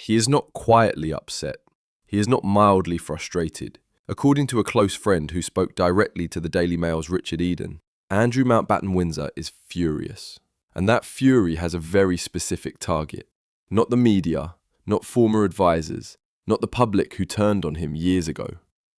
He is not quietly upset. He is not mildly frustrated. According to a close friend who spoke directly to the Daily Mail's Richard Eden, Andrew Mountbatten Windsor is furious. And that fury has a very specific target. Not the media, not former advisors, not the public who turned on him years ago.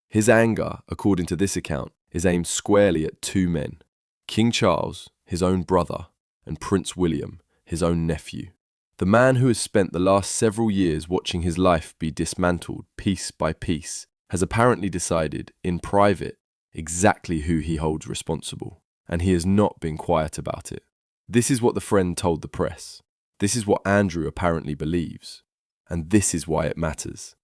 His anger, according to this account, is aimed squarely at two men: King Charles, his own brother, and Prince William, his own nephew. The man who has spent the last several years watching his life be dismantled piece by piece has apparently decided, in private, exactly who he holds responsible, and he has not been quiet about it. This is what the friend told the press. This is what Andrew apparently believes. And this is why it matters.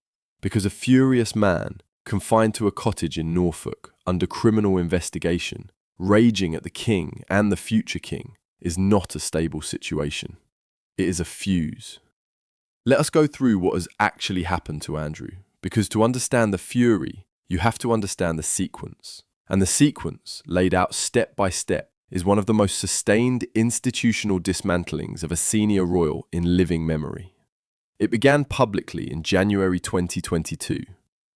Because a furious man, confined to a cottage in Norfolk, under criminal investigation, raging at the king and the future king, is not a stable situation. It is a fuse. Let us go through what has actually happened to Andrew, because to understand the fury, you have to understand the sequence. And the sequence, laid out step by step, is one of the most sustained institutional dismantlings of a senior royal in living memory. It began publicly in January 2022.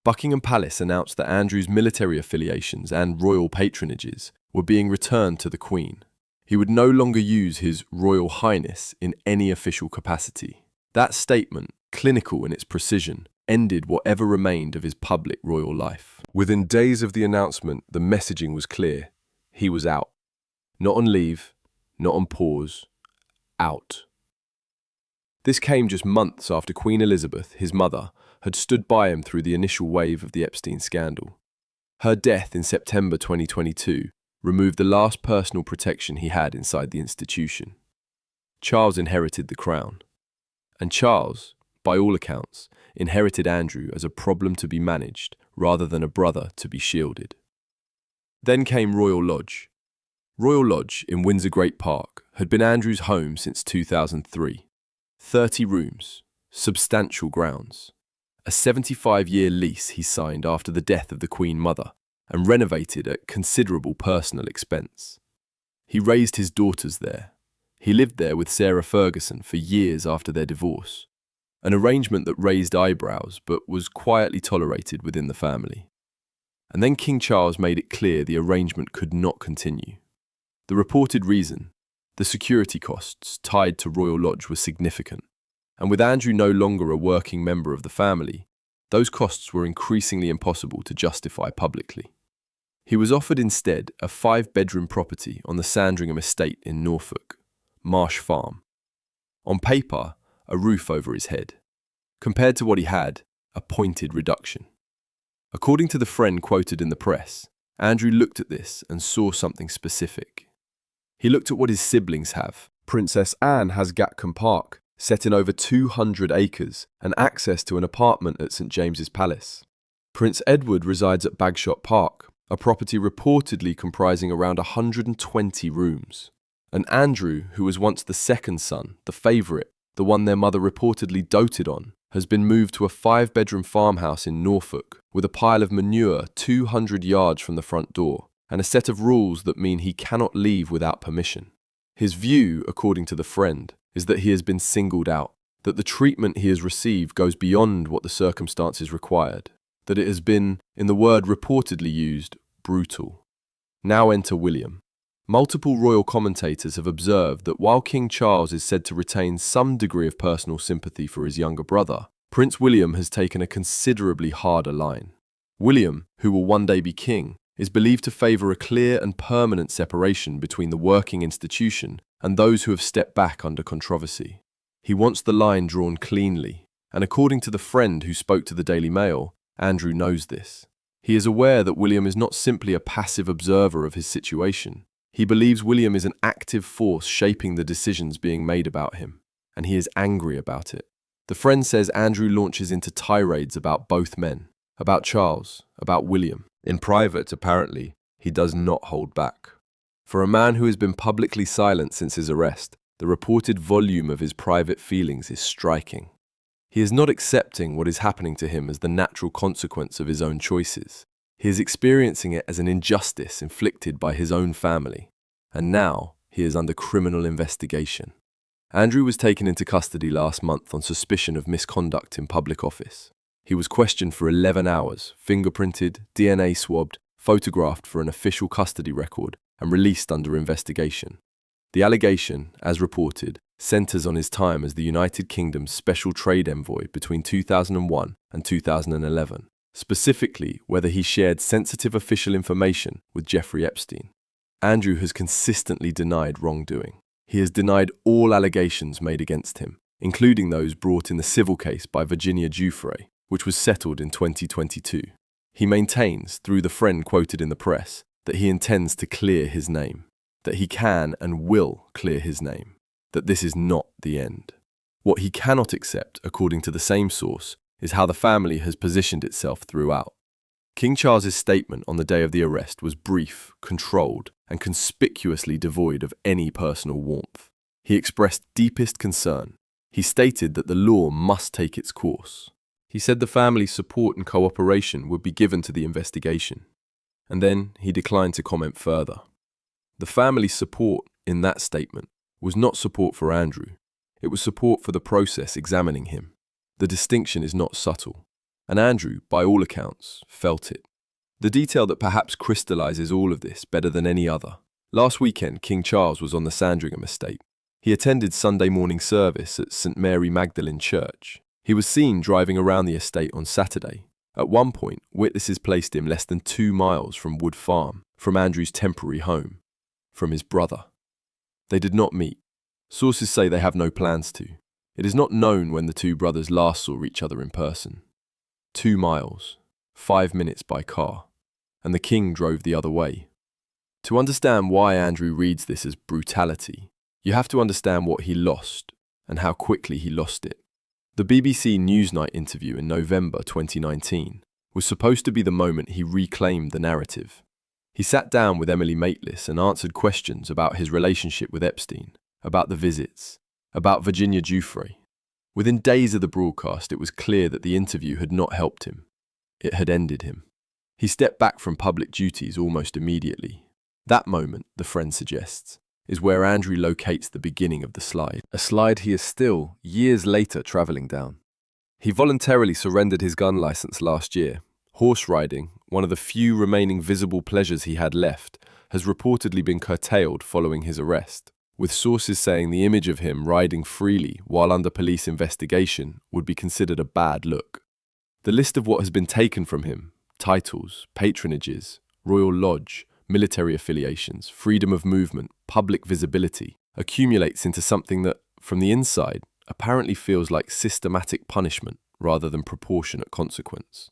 Buckingham Palace announced that Andrew's military affiliations and royal patronages were being returned to the Queen. He would no longer use his Royal Highness in any official capacity. That statement, clinical in its precision, ended whatever remained of his public royal life. Within days of the announcement, the messaging was clear. He was out. Not on leave, not on pause, out. This came just months after Queen Elizabeth, his mother, had stood by him through the initial wave of the Epstein scandal. Her death in September 2022 removed the last personal protection he had inside the institution. Charles inherited the crown. And Charles, by all accounts, inherited Andrew as a problem to be managed rather than a brother to be shielded. Then came Royal Lodge. Royal Lodge in Windsor Great Park had been Andrew's home since 2003. 30 rooms, substantial grounds. A 75-year lease he signed after the death of the Queen Mother and renovated at considerable personal expense. He raised his daughters there. He lived there with Sarah Ferguson for years after their divorce, an arrangement that raised eyebrows but was quietly tolerated within the family. And then King Charles made it clear the arrangement could not continue. The reported reason, the security costs tied to Royal Lodge, were significant, and with Andrew no longer a working member of the family, those costs were increasingly impossible to justify publicly. He was offered instead a 5-bedroom property on the Sandringham estate in Norfolk, Marsh Farm. On paper, a roof over his head. Compared to what he had, a pointed reduction. According to the friend quoted in the press, Andrew looked at this and saw something specific. He looked at what his siblings have. Princess Anne has Gatcombe Park, set in over 200 acres, and access to an apartment at St James's Palace. Prince Edward resides at Bagshot Park, a property reportedly comprising around 120 rooms. And Andrew, who was once the second son, the favourite, the one their mother reportedly doted on, has been moved to a 5-bedroom farmhouse in Norfolk with a pile of manure 200 yards from the front door and a set of rules that mean he cannot leave without permission. His view, according to the friend, is that he has been singled out, that the treatment he has received goes beyond what the circumstances required, that it has been, in the word reportedly used, brutal. Now enter William. Multiple royal commentators have observed that while King Charles is said to retain some degree of personal sympathy for his younger brother, Prince William has taken a considerably harder line. William, who will one day be king, is believed to favour a clear and permanent separation between the working institution and those who have stepped back under controversy. He wants the line drawn cleanly, and according to the friend who spoke to the Daily Mail, Andrew knows this. He is aware that William is not simply a passive observer of his situation. He believes William is an active force shaping the decisions being made about him, and he is angry about it. The friend says Andrew launches into tirades about both men, about Charles, about William. In private, apparently, he does not hold back. For a man who has been publicly silent since his arrest, the reported volume of his private feelings is striking. He is not accepting what is happening to him as the natural consequence of his own choices. He is experiencing it as an injustice inflicted by his own family. And now he is under criminal investigation. Andrew was taken into custody last month on suspicion of misconduct in public office. He was questioned for 11 hours, fingerprinted, DNA swabbed, photographed for an official custody record, and released under investigation. The allegation, as reported, centres on his time as the United Kingdom's special trade envoy between 2001 and 2011, specifically whether he shared sensitive official information with Jeffrey Epstein. Andrew has consistently denied wrongdoing. He has denied all allegations made against him, including those brought in the civil case by Virginia Giuffre, which was settled in 2022. He maintains, through the friend quoted in the press, that he intends to clear his name, that he can and will clear his name, that this is not the end. What he cannot accept, according to the same source, is how the family has positioned itself throughout. King Charles's statement on the day of the arrest was brief, controlled, and conspicuously devoid of any personal warmth. He expressed deepest concern. He stated that the law must take its course. He said the family's support and cooperation would be given to the investigation. And then he declined to comment further. The family's support in that statement was not support for Andrew. It was support for the process examining him. The distinction is not subtle. And Andrew, by all accounts, felt it. The detail that perhaps crystallizes all of this better than any other. Last weekend, King Charles was on the Sandringham estate. He attended Sunday morning service at St. Mary Magdalene Church. He was seen driving around the estate on Saturday. At one point, witnesses placed him less than 2 miles from Wood Farm, from Andrew's temporary home, from his brother. They did not meet. Sources say they have no plans to. It is not known when the two brothers last saw each other in person. 2 miles, 5 minutes by car, and the king drove the other way. To understand why Andrew reads this as brutality, you have to understand what he lost and how quickly he lost it. The BBC Newsnight interview in November 2019 was supposed to be the moment he reclaimed the narrative. He sat down with Emily Maitlis and answered questions about his relationship with Epstein, about the visits, about Virginia Giuffre. Within days of the broadcast, it was clear that the interview had not helped him. It had ended him. He stepped back from public duties almost immediately. That moment, the friend suggests, is where Andrew locates the beginning of the slide, a slide he is still, years later, travelling down. He voluntarily surrendered his gun licence last year. Horse riding, one of the few remaining visible pleasures he had left, has reportedly been curtailed following his arrest, with sources saying the image of him riding freely while under police investigation would be considered a bad look. The list of what has been taken from him, titles, patronages, royal lodge, military affiliations, freedom of movement, public visibility, accumulates into something that, from the inside, apparently feels like systematic punishment rather than proportionate consequence.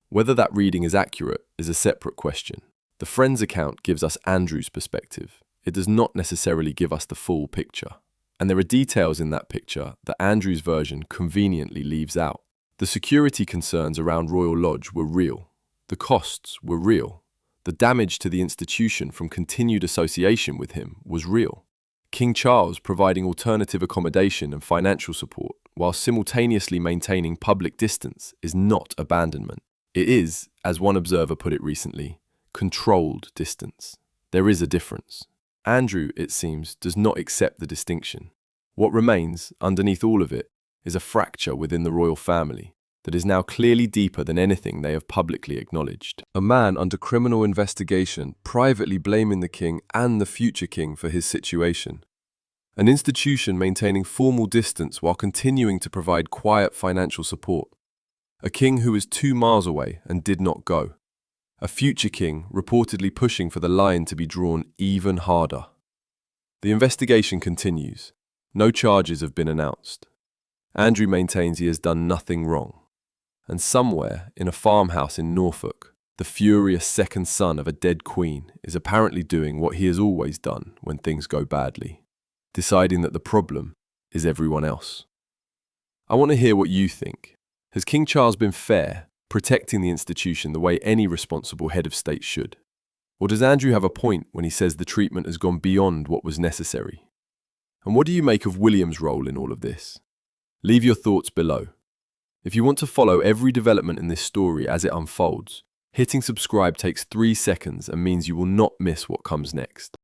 Whether that reading is accurate is a separate question. The friend's account gives us Andrew's perspective. It does not necessarily give us the full picture. And there are details in that picture that Andrew's version conveniently leaves out. The security concerns around Royal Lodge were real. The costs were real. The damage to the institution from continued association with him was real. King Charles providing alternative accommodation and financial support while simultaneously maintaining public distance is not abandonment. It is, as one observer put it recently, controlled distance. There is a difference. Andrew, it seems, does not accept the distinction. What remains, underneath all of it, is a fracture within the royal family that is now clearly deeper than anything they have publicly acknowledged. A man under criminal investigation privately blaming the king and the future king for his situation. An institution maintaining formal distance while continuing to provide quiet financial support. A king who was 2 miles away and did not go. A future king reportedly pushing for the line to be drawn even harder. The investigation continues. No charges have been announced. Andrew maintains he has done nothing wrong. And somewhere in a farmhouse in Norfolk, the furious second son of a dead queen is apparently doing what he has always done when things go badly, deciding that the problem is everyone else. I want to hear what you think. Has King Charles been fair, protecting the institution the way any responsible head of state should? Or does Andrew have a point when he says the treatment has gone beyond what was necessary? And what do you make of William's role in all of this? Leave your thoughts below. If you want to follow every development in this story as it unfolds, hitting subscribe takes 3 seconds and means you will not miss what comes next.